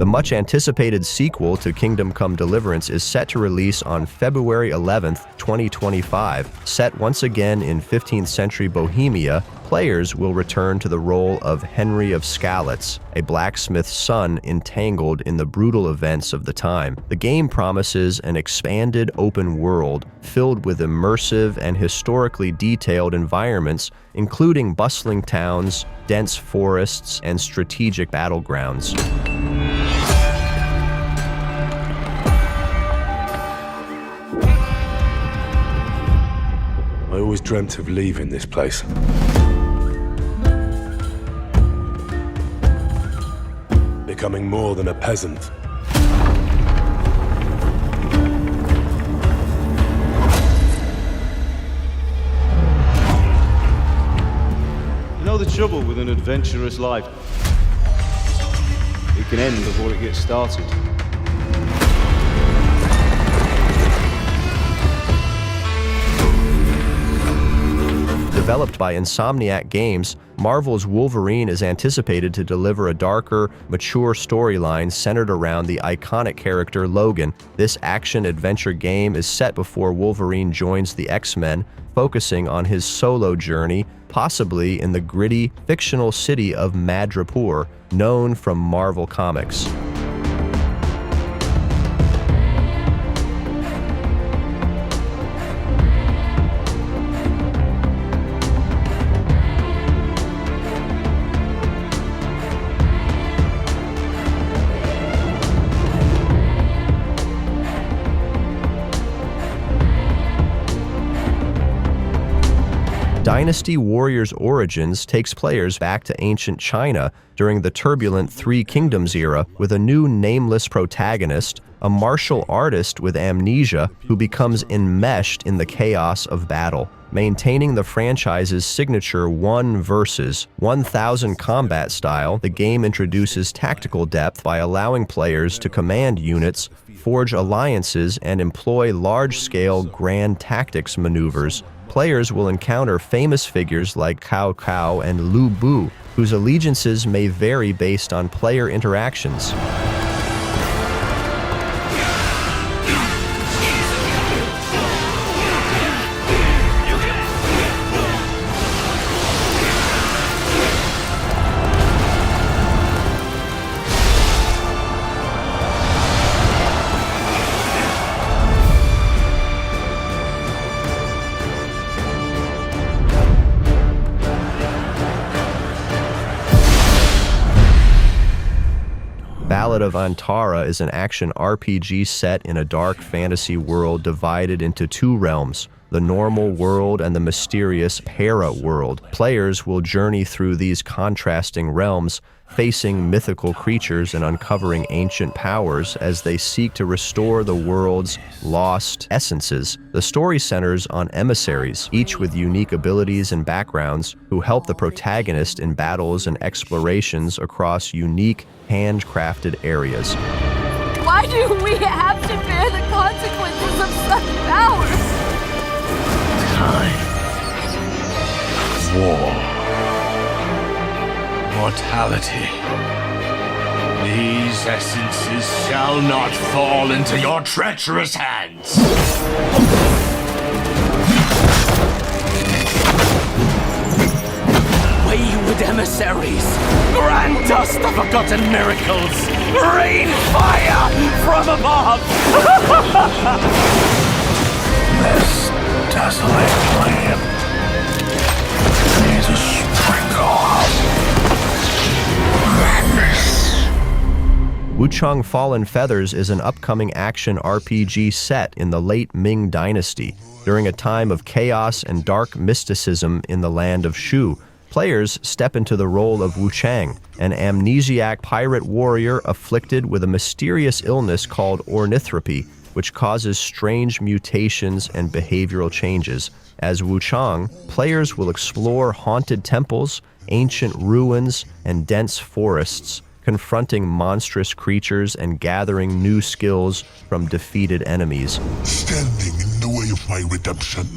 The much-anticipated sequel to Kingdom Come: Deliverance is set to release on February 11th, 2025. Set once again in 15th century Bohemia, players will return to the role of Henry of Skalitz, a blacksmith's son entangled in the brutal events of the time. The game promises an expanded open world filled with immersive and historically detailed environments, including bustling towns, dense forests, and strategic battlegrounds. I always dreamt of leaving this place. Becoming more than a peasant. You know the trouble with an adventurous life? It can end before it gets started. Developed by Insomniac Games, Marvel's Wolverine is anticipated to deliver a darker, mature storyline centered around the iconic character Logan. This action-adventure game is set before Wolverine joins the X-Men, focusing on his solo journey, possibly in the gritty, fictional city of Madripoor, known from Marvel Comics. Dynasty Warriors Origins takes players back to ancient China during the turbulent Three Kingdoms era with a new nameless protagonist, a martial artist with amnesia who becomes enmeshed in the chaos of battle. Maintaining the franchise's signature 1 versus 1,000 combat style, the game introduces tactical depth by allowing players to command units, forge alliances, and employ large-scale grand tactics maneuvers. Players will encounter famous figures like Cao Cao and Lu Bu, whose allegiances may vary based on player interactions. Ballad of Antara is an action RPG set in a dark fantasy world divided into 2 realms, the normal world and the mysterious Para world. Players will journey through these contrasting realms, facing mythical creatures and uncovering ancient powers as they seek to restore the world's lost essences. The story centers on emissaries, each with unique abilities and backgrounds, who help the protagonist in battles and explorations across unique, handcrafted areas. Why do we have to bear the consequences of such powers? Time. War. Mortality. These essences shall not fall into your treacherous hands. Wayward emissaries, grant us the forgotten miracles. Rain fire from above. This desolate land needs a sprinkle of madness. Wuchang Fallen Feathers is an upcoming action RPG set in the late Ming Dynasty, during a time of chaos and dark mysticism in the land of Shu. Players step into the role of Wuchang, an amnesiac pirate warrior afflicted with a mysterious illness called ornithropy, which causes strange mutations and behavioral changes. As Wuchang, players will explore haunted temples, ancient ruins, and dense forests, confronting monstrous creatures and gathering new skills from defeated enemies. Standing in the way of my redemption.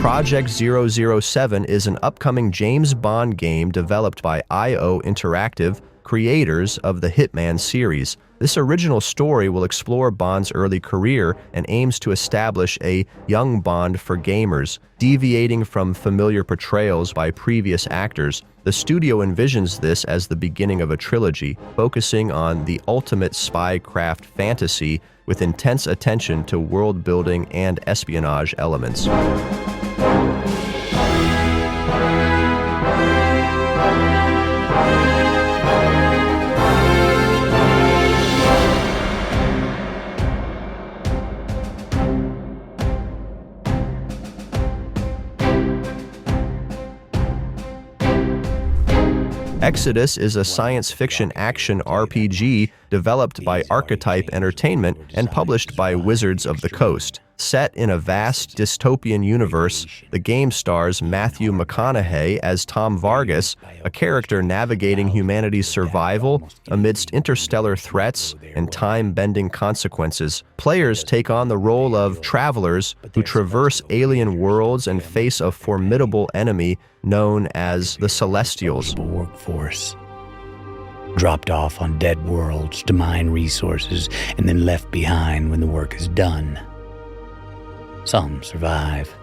Project 007 is an upcoming James Bond game developed by IO Interactive, creators of the Hitman series. This original story will explore Bond's early career and aims to establish a young Bond for gamers, deviating from familiar portrayals by previous actors. The studio envisions this as the beginning of a trilogy, focusing on the ultimate spycraft fantasy with intense attention to world building and espionage elements. Exodus is a science fiction action RPG developed by Archetype Entertainment and published by Wizards of the Coast. Set in a vast dystopian universe, the game stars Matthew McConaughey as Tom Vargas, a character navigating humanity's survival amidst interstellar threats and time-bending consequences. Players take on the role of travelers who traverse alien worlds and face a formidable enemy known as the Celestials. Workforce dropped off on dead worlds to mine resources and then left behind when the work is done. Some survive,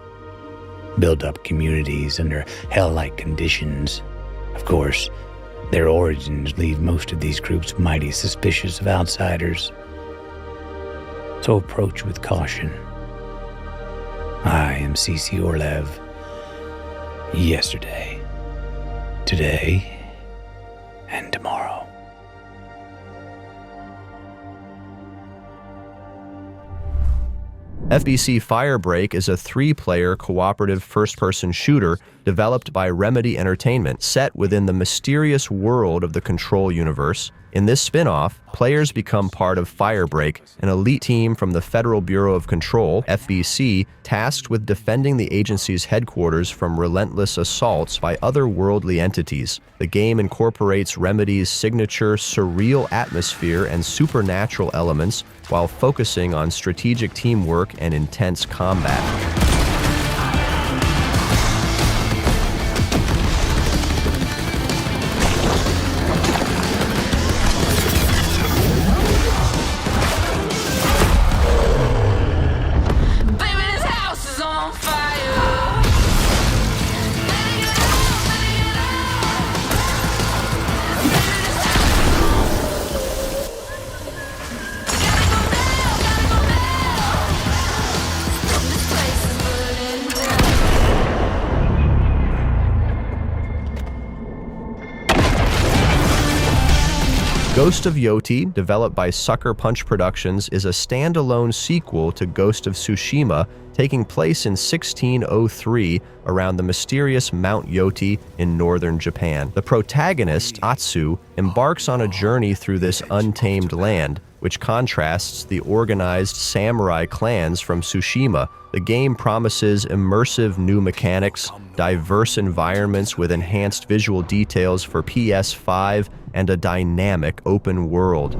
build up communities under hell-like conditions. Of course, their origins leave most of these groups mighty suspicious of outsiders. So approach with caution. I am C.C. Orlev. Yesterday, today, and tomorrow. FBC Firebreak is a 3-player cooperative first-person shooter developed by Remedy Entertainment, set within the mysterious world of the Control universe. In this spin-off, players become part of Firebreak, an elite team from the Federal Bureau of Control, FBC, tasked with defending the agency's headquarters from relentless assaults by otherworldly entities. The game incorporates Remedy's signature surreal atmosphere and supernatural elements while focusing on strategic teamwork and intense combat. Ghost of Yōtei, developed by Sucker Punch Productions, is a standalone sequel to Ghost of Tsushima, taking place in 1603 around the mysterious Mount Yōtei in northern Japan. The protagonist, Atsu, embarks on a journey through this untamed land, which contrasts the organized samurai clans from Tsushima. The game promises immersive new mechanics, diverse environments with enhanced visual details for PS5, and a dynamic open world.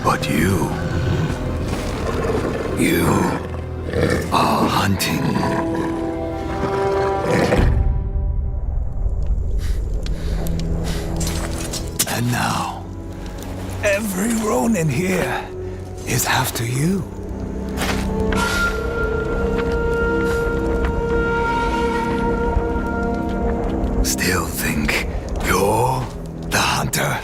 But you are hunting. And now, every Ronin here is after you. Still think you're the hunter?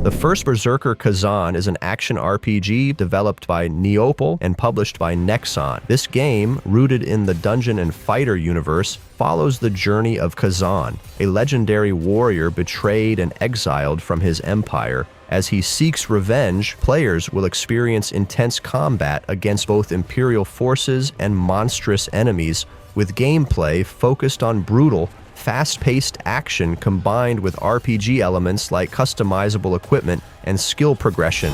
The first Berserker Khazan is an action RPG developed by Neopal and published by Nexon. This game, rooted in the Dungeon and Fighter universe, follows the journey of Khazan, a legendary warrior betrayed and exiled from his empire. As he seeks revenge, players will experience intense combat against both Imperial forces and monstrous enemies, with gameplay focused on brutal, fast-paced action combined with RPG elements like customizable equipment and skill progression.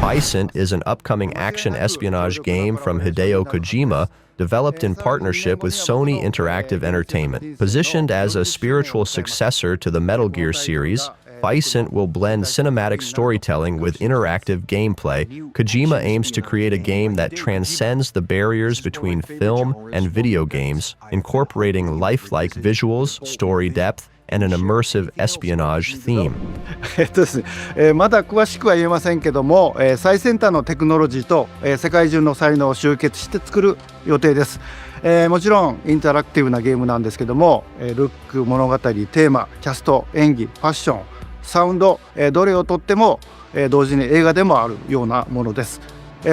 Physint is an upcoming action espionage game from Hideo Kojima, developed in partnership with Sony Interactive Entertainment. Positioned as a spiritual successor to the Metal Gear series, Physint will blend cinematic storytelling with interactive gameplay. Kojima aims to create a game that transcends the barriers between film and video games, incorporating lifelike visuals, story depth, and an immersive espionage theme. ですね、まだ詳しくは言えませんけども、最先端のテクノロジーと、世界中の才能を集結して作る予定です。もちろんインタラクティブなゲームなんですけども、ルック、物語、テーマ、キャスト、演技、ファッション、サウンド、どれをとっても、同時に映画でもあるようなものです。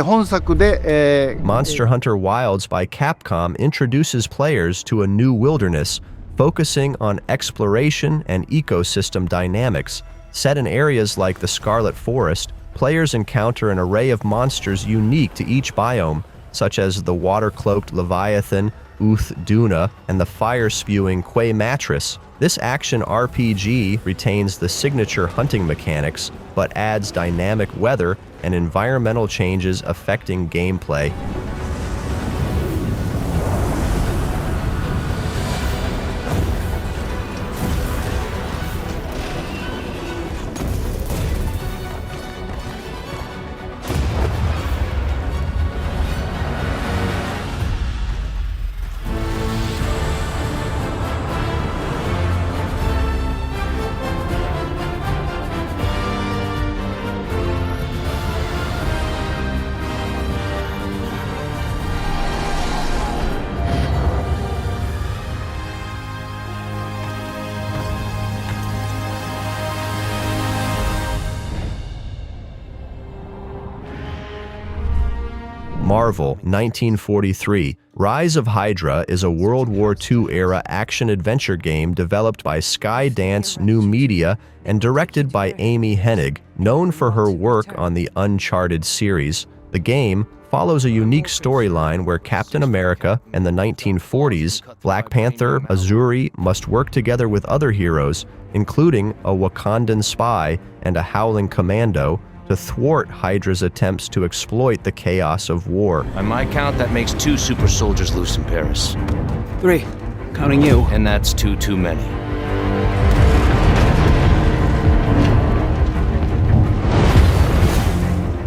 本作で、Monster Hunter Wilds by Capcom introduces players to a new wilderness, focusing on exploration and ecosystem dynamics. Set in areas like the Scarlet Forest, players encounter an array of monsters unique to each biome, such as the water-cloaked Leviathan, Uth Duna, and the fire-spewing Quay Mattress. This action RPG retains the signature hunting mechanics, but adds dynamic weather and environmental changes affecting gameplay. Marvel, 1943. Rise of Hydra is a World War II-era action-adventure game developed by Skydance New Media and directed by Amy Hennig, known for her work on the Uncharted series. The game follows a unique storyline where Captain America and the 1940s, Black Panther, Azuri must work together with other heroes, including a Wakandan spy and a Howling Commando, to thwart Hydra's attempts to exploit the chaos of war. By my count, that makes 2 super soldiers loose in Paris. 3, counting you. And that's 2 too many.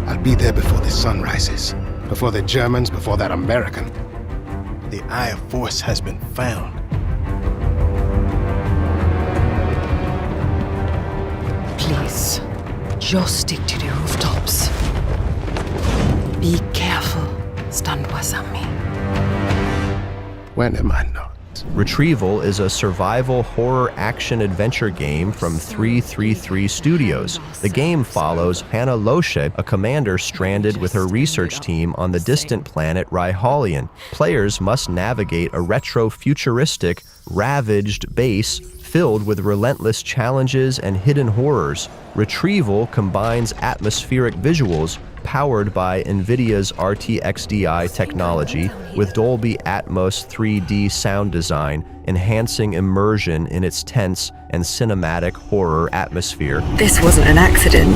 I'll be there before the sun rises. Before the Germans, before that American. The Eye of Force has been found. Please. Just stick to the rooftops. Be careful, Stanwasami. When am I not? Retrieval is a survival horror action-adventure game from 333 Studios. The game follows Hannah Loesche, a commander stranded with her research team on the distant planet Ryhalion. Players must navigate a retro-futuristic, ravaged base filled with relentless challenges and hidden horrors. Retrieval combines atmospheric visuals powered by NVIDIA's RTX technology with Dolby Atmos 3D sound design, enhancing immersion in its tense and cinematic horror atmosphere. This wasn't an accident.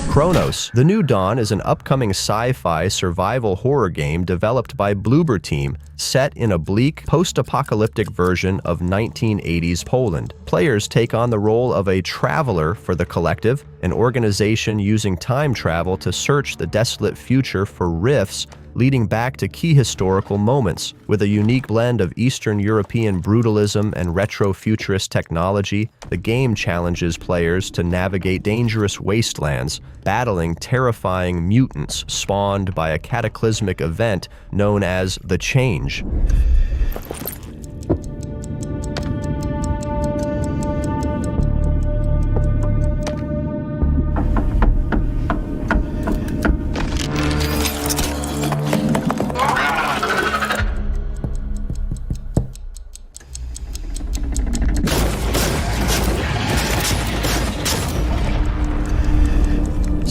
Cronos, The New Dawn is an upcoming sci-fi survival horror game developed by Bloober Team, set in a bleak, post-apocalyptic version of 1980s Poland. Players take on the role of a traveler for the Collective, an organization using time travel to search the desolate future for rifts leading back to key historical moments. With a unique blend of Eastern European brutalism and retro-futurist technology, the game challenges players to navigate dangerous wastelands, battling terrifying mutants spawned by a cataclysmic event known as the Change.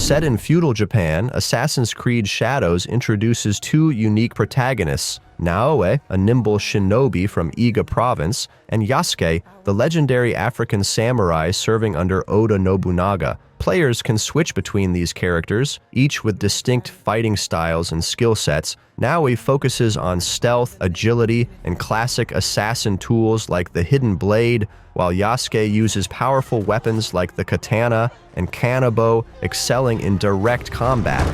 Set in feudal Japan, Assassin's Creed Shadows introduces two unique protagonists, Naoe, a nimble shinobi from Iga province, and Yasuke, the legendary African samurai serving under Oda Nobunaga. Players can switch between these characters, each with distinct fighting styles and skill sets. Naoe focuses on stealth, agility, and classic assassin tools like the hidden blade, while Yasuke uses powerful weapons like the katana and kanabo, excelling in direct combat.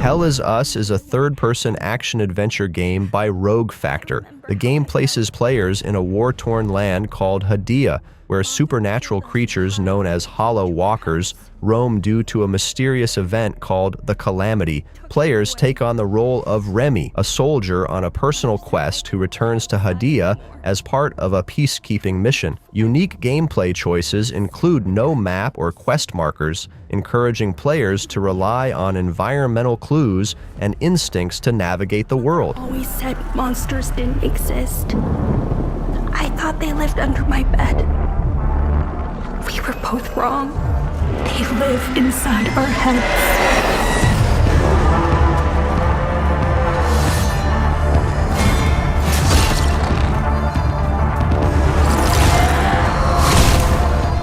Hell Is Us is a third-person action-adventure game by Rogue Factor. The game places players in a war-torn land called Hydra, where supernatural creatures known as Hollow Walkers roam due to a mysterious event called the Calamity. Players take on the role of Remy, a soldier on a personal quest who returns to Hydra as part of a peacekeeping mission. Unique gameplay choices include no map or quest markers, encouraging players to rely on environmental clues and instincts to navigate the world. Always said monsters didn't exist. I thought they lived under my bed. We were both wrong. They live inside our heads.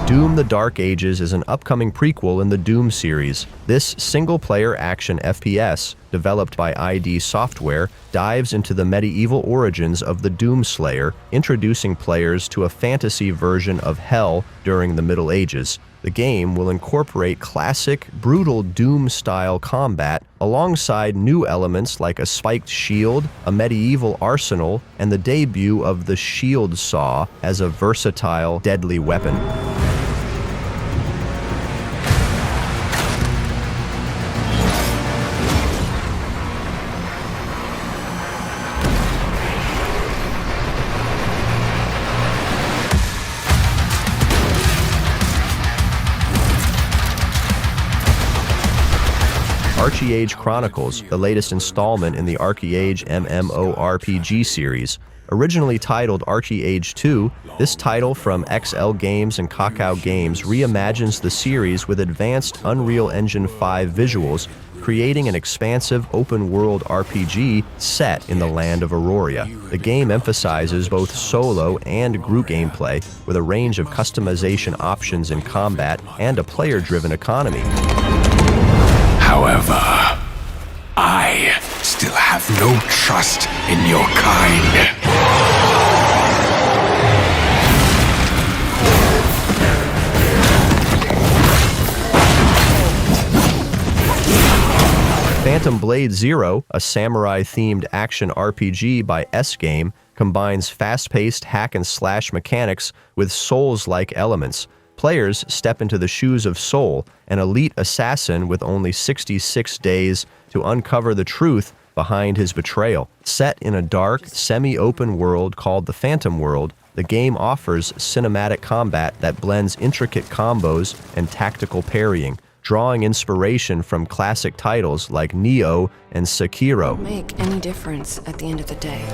Doom: The Dark Ages is an upcoming prequel in the Doom series. This single-player action FPS, developed by ID Software, dives into the medieval origins of the Doomslayer, introducing players to a fantasy version of Hell during the Middle Ages. The game will incorporate classic, brutal Doom-style combat alongside new elements like a spiked shield, a medieval arsenal, and the debut of the shield saw as a versatile, deadly weapon. ArcheAge Chronicles, the latest installment in the ArcheAge MMORPG series. Originally titled ArcheAge 2, this title from XL Games and Kakao Games reimagines the series with advanced Unreal Engine 5 visuals, creating an expansive open-world RPG set in the land of Aurora. The game emphasizes both solo and group gameplay, with a range of customization options in combat and a player-driven economy. However, I still have no trust in your kind. Phantom Blade Zero, a samurai-themed action RPG by S-Game, combines fast-paced hack-and-slash mechanics with Souls-like elements. Players step into the shoes of Soul, an elite assassin with only 66 days to uncover the truth behind his betrayal. Set in a dark, semi-open world called the Phantom World, the game offers cinematic combat that blends intricate combos and tactical parrying, drawing inspiration from classic titles like Nioh and Sekiro. Won't make any difference at the end of the day.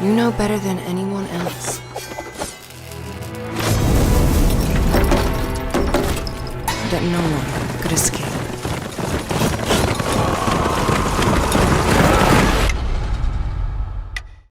You know better than anyone else that no one could escape.